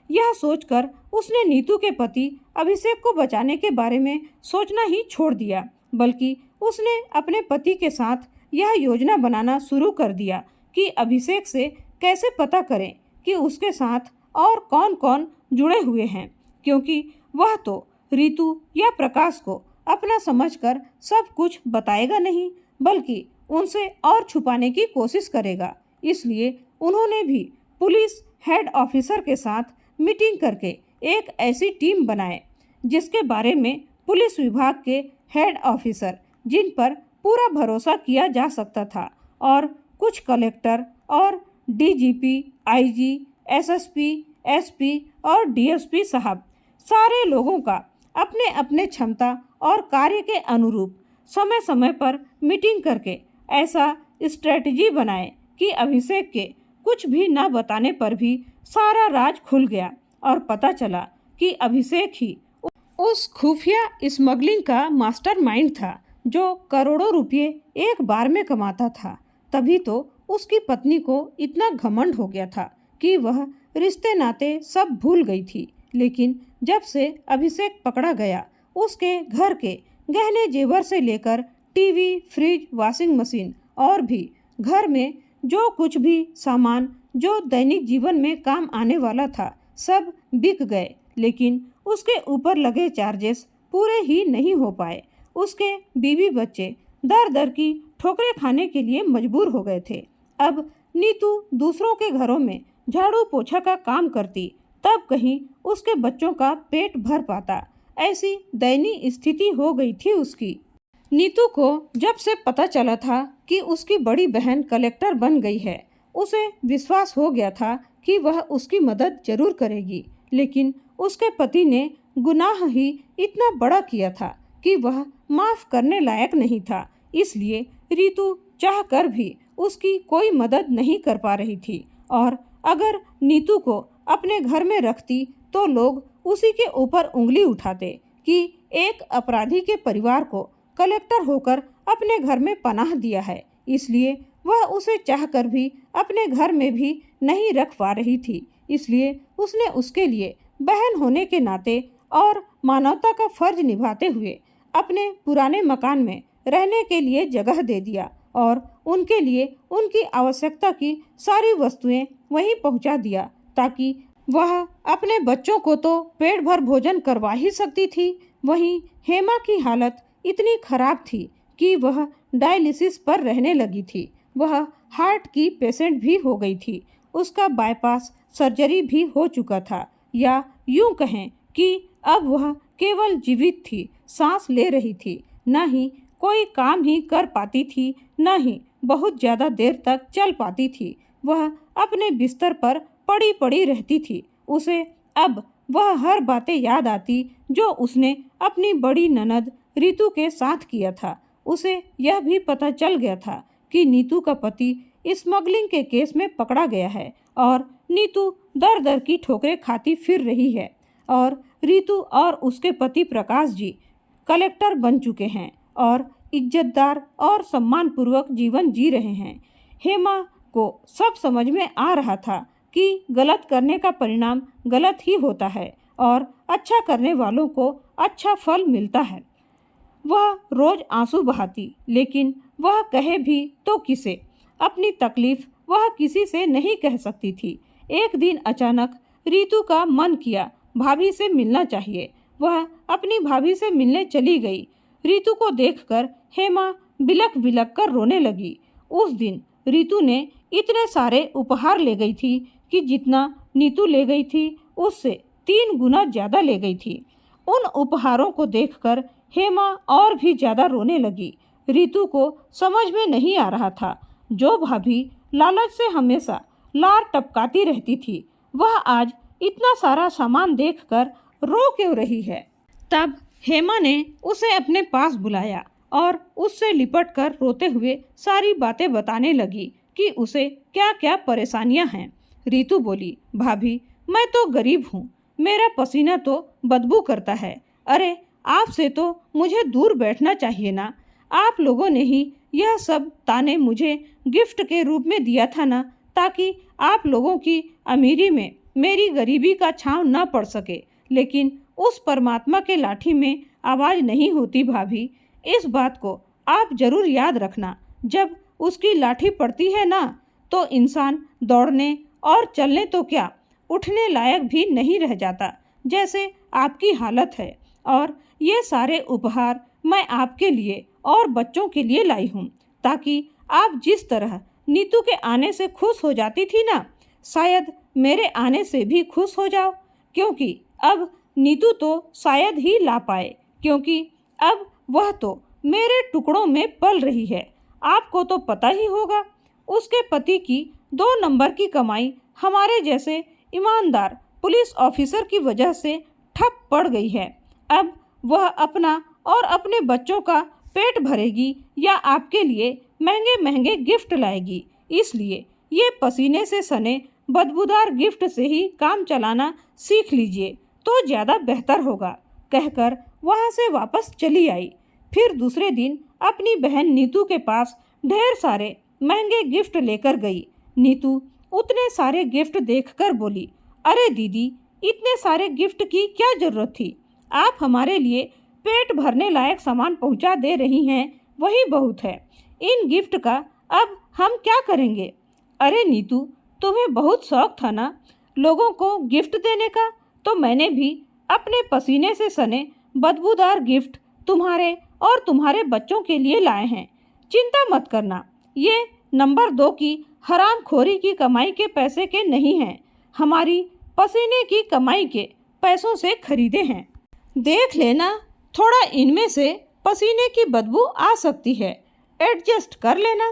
यह सोचकर उसने नीतू के पति अभिषेक को बचाने के बारे में सोचना ही छोड़ दिया, बल्कि उसने अपने पति के साथ यह योजना बनाना शुरू कर दिया कि अभिषेक से कैसे पता करें कि उसके साथ और कौन कौन जुड़े हुए हैं, क्योंकि वह तो रीतू या प्रकाश को अपना समझकर सब कुछ बताएगा नहीं, बल्कि उनसे और छुपाने की कोशिश करेगा। इसलिए उन्होंने भी पुलिस हेड ऑफिसर के साथ मीटिंग करके एक ऐसी टीम बनाए जिसके बारे में पुलिस विभाग के हेड ऑफिसर जिन पर पूरा भरोसा किया जा सकता था और कुछ कलेक्टर और डीजीपी, आईजी, एसएसपी, एसपी और डीएसपी साहब सारे लोगों का अपने अपने क्षमता और कार्य के अनुरूप समय समय पर मीटिंग करके ऐसा स्ट्रेटजी बनाए कि अभिषेक के कुछ भी न बताने पर भी सारा राज खुल गया और पता चला कि अभिषेक ही उस खुफिया स्मगलिंग का मास्टरमाइंड था जो करोड़ों रुपए एक बार में कमाता था। तभी तो उसकी पत्नी को इतना घमंड हो गया था कि वह रिश्ते नाते सब भूल गई थी। लेकिन जब से अभिषेक पकड़ा गया, उसके घर के गहने जेवर से लेकर टीवी, फ्रिज, वॉशिंग मशीन और भी घर में जो कुछ भी सामान जो दैनिक जीवन में काम आने वाला था सब बिक गए, लेकिन उसके ऊपर लगे चार्जेस पूरे ही नहीं हो पाए। उसके बीवी बच्चे दर दर की ठोकरें खाने के लिए मजबूर हो गए थे। अब नीतू दूसरों के घरों में झाड़ू पोछा का काम करती, तब कहीं उसके बच्चों का पेट भर पाता। ऐसी दयनीय स्थिति हो गई थी उसकी। नीतू को जब से पता चला था कि उसकी बड़ी बहन कलेक्टर बन गई है, उसे विश्वास हो गया था कि वह उसकी मदद जरूर करेगी। लेकिन उसके पति ने गुनाह ही इतना बड़ा किया था कि वह माफ करने लायक नहीं था। इसलिए रीतू चाह कर भी उसकी कोई मदद नहीं कर पा रही थी और अगर नीतू को अपने घर में रखती तो लोग उसी के ऊपर उंगली उठाते कि एक अपराधी के परिवार को कलेक्टर होकर अपने घर में पनाह दिया है। इसलिए वह उसे चाहकर भी अपने घर में भी नहीं रख पा रही थी। इसलिए उसने उसके लिए बहन होने के नाते और मानवता का फर्ज निभाते हुए अपने पुराने मकान में रहने के लिए जगह दे दिया और उनके लिए उनकी आवश्यकता की सारी वस्तुएं वहीं पहुंचा दिया, ताकि वह अपने बच्चों को तो पेट भर भोजन करवा ही सकती थी। वहीं हेमा की हालत इतनी खराब थी कि वह डायलिसिस पर रहने लगी थी। वह हार्ट की पेशेंट भी हो गई थी। उसका बाईपास सर्जरी भी हो चुका था, या यूं कहें कि अब वह केवल जीवित थी, सांस ले रही थी, न ही कोई काम ही कर पाती थी, न ही बहुत ज़्यादा देर तक चल पाती थी। वह अपने बिस्तर पर पड़ी पड़ी रहती थी। उसे अब वह हर बातें याद आती जो उसने अपनी बड़ी ननद रीतू के साथ किया था। उसे यह भी पता चल गया था कि नीतू का पति स्मगलिंग के केस में पकड़ा गया है और नीतू दर दर की ठोकरें खाती फिर रही है और रीतू और उसके पति प्रकाश जी कलेक्टर बन चुके हैं और इज्जतदार और सम्मानपूर्वक जीवन जी रहे हैं। हेमा को सब समझ में आ रहा था कि गलत करने का परिणाम गलत ही होता है और अच्छा करने वालों को अच्छा फल मिलता है। वह रोज आंसू बहाती, लेकिन वह कहे भी तो किसे? अपनी तकलीफ वह किसी से नहीं कह सकती थी। एक दिन अचानक रीतू का मन किया भाभी से मिलना चाहिए। वह अपनी भाभी से मिलने चली गई। रीतू को देखकर हेमा बिलख बिलख कर रोने लगी। उस दिन रीतू ने इतने सारे उपहार ले गई थी कि जितना नीतू ले गई थी उससे 3 गुना ज़्यादा ले गई थी। उन उपहारों को देखकर हेमा और भी ज़्यादा रोने लगी। रीतू को समझ में नहीं आ रहा था, जो भाभी लालच से हमेशा लार टपकाती रहती थी, वह आज इतना सारा सामान देखकर रो क्यों रही है। तब हेमा ने उसे अपने पास बुलाया और उससे लिपट कर रोते हुए सारी बातें बताने लगी कि उसे क्या क्या परेशानियां हैं। रीतू बोली, भाभी मैं तो गरीब हूँ, मेरा पसीना तो बदबू करता है। अरे आपसे तो मुझे दूर बैठना चाहिए ना। आप लोगों ने ही यह सब ताने मुझे गिफ्ट के रूप में दिया था ना, ताकि आप लोगों की अमीरी में मेरी गरीबी का छांव न पड़ सके। लेकिन उस परमात्मा के लाठी में आवाज़ नहीं होती भाभी। इस बात को आप जरूर याद रखना। जब उसकी लाठी पड़ती है ना, तो इंसान दौड़ने और चलने तो क्या, उठने लायक भी नहीं रह जाता, जैसे आपकी हालत है। और ये सारे उपहार मैं आपके लिए और बच्चों के लिए लाई हूँ, ताकि आप जिस तरह नीतू के आने से खुश हो जाती थी ना, शायद मेरे आने से भी खुश हो जाओ। क्योंकि अब नीतू तो शायद ही ला पाए, क्योंकि अब वह तो मेरे टुकड़ों में पल रही है। आपको तो पता ही होगा, उसके पति की 2 नंबर की कमाई हमारे जैसे ईमानदार पुलिस ऑफिसर की वजह से ठप पड़ गई है। अब वह अपना और अपने बच्चों का पेट भरेगी या आपके लिए महंगे महंगे गिफ्ट लाएगी। इसलिए ये पसीने से सने बदबूदार गिफ्ट से ही काम चलाना सीख लीजिए तो ज़्यादा बेहतर होगा, कहकर वहाँ से वापस चली आई। फिर दूसरे दिन अपनी बहन नीतू के पास ढेर सारे महंगे गिफ्ट लेकर गई। नीतू उतने सारे गिफ्ट देखकर बोली, अरे दीदी, इतने सारे गिफ्ट की क्या ज़रूरत थी? आप हमारे लिए पेट भरने लायक सामान पहुंचा दे रही हैं, वही बहुत है। इन गिफ्ट का अब हम क्या करेंगे? अरे नीतू, तुम्हें बहुत शौक था ना लोगों को गिफ्ट देने का, तो मैंने भी अपने पसीने से सने बदबूदार गिफ्ट तुम्हारे और तुम्हारे बच्चों के लिए लाए हैं। चिंता मत करना, ये नंबर 2 की हरामखोरी की कमाई के पैसे के नहीं हैं, हमारी पसीने की कमाई के पैसों से खरीदे हैं। देख लेना, थोड़ा इनमें से पसीने की बदबू आ सकती है, एडजस्ट कर लेना,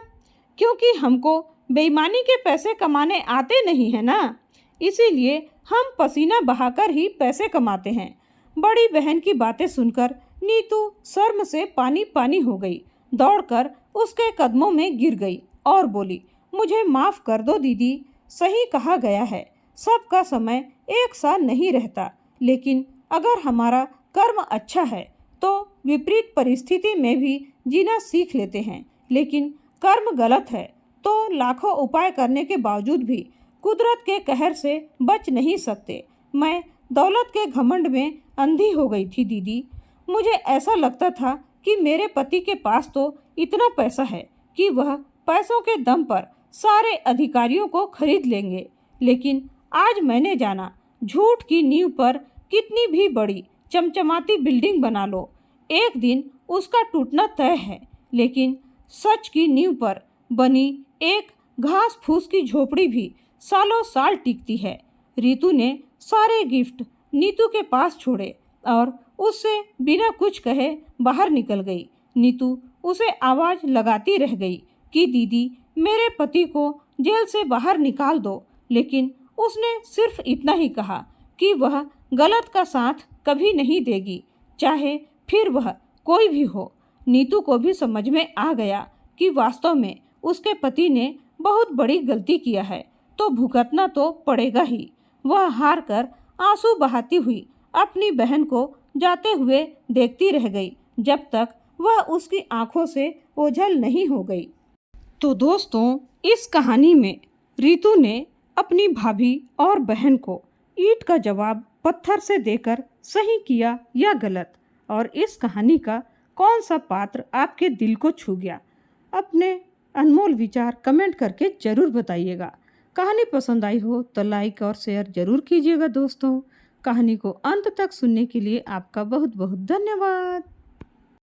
क्योंकि हमको बेईमानी के पैसे कमाने आते नहीं हैं ना, इसीलिए हम पसीना बहाकर ही पैसे कमाते हैं। बड़ी बहन की बातें सुनकर नीतू शर्म से पानी पानी हो गई, दौड़कर उसके कदमों में गिर गई और बोली, मुझे माफ़ कर दो दीदी, सही कहा गया है, सबका समय एक सा नहीं रहता, लेकिन अगर हमारा कर्म अच्छा है तो विपरीत परिस्थिति में भी जीना सीख लेते हैं। लेकिन कर्म गलत है तो लाखों उपाय करने के बावजूद भी कुदरत के कहर से बच नहीं सकते। मैं दौलत के घमंड में अंधी हो गई थी दीदी। मुझे ऐसा लगता था कि मेरे पति के पास तो इतना पैसा है कि वह पैसों के दम पर सारे अधिकारियों को खरीद लेंगे, लेकिन आज मैंने जाना झूठ की नींव पर कितनी भी बड़ी चमचमाती बिल्डिंग बना लो, एक दिन उसका टूटना तय है, लेकिन सच की नींव पर बनी एक घास फूस की झोपड़ी भी सालों साल टिकती है। रीतू ने सारे गिफ्ट नीतू के पास छोड़े और उससे बिना कुछ कहे बाहर निकल गई। नीतू उसे आवाज लगाती रह गई कि दीदी, मेरे पति को जेल से बाहर निकाल दो, लेकिन उसने सिर्फ इतना ही कहा कि वह गलत का साथ कभी नहीं देगी, चाहे फिर वह कोई भी हो। नीतू को भी समझ में आ गया कि वास्तव में उसके पति ने बहुत बड़ी गलती किया है, तो भुगतना तो पड़ेगा ही। वह हार कर आंसू बहाती हुई अपनी बहन को जाते हुए देखती रह गई, जब तक वह उसकी आंखों से ओझल नहीं हो गई। तो दोस्तों, इस कहानी में रितु ने अपनी भाभी और बहन को ईंट का जवाब पत्थर से देकर सही किया या गलत, और इस कहानी का कौन सा पात्र आपके दिल को छू गया? अपने अनमोल विचार कमेंट करके जरूर बताइएगा। कहानी पसंद आई हो तो लाइक और शेयर जरूर कीजिएगा दोस्तों। कहानी को अंत तक सुनने के लिए आपका बहुत बहुत धन्यवाद।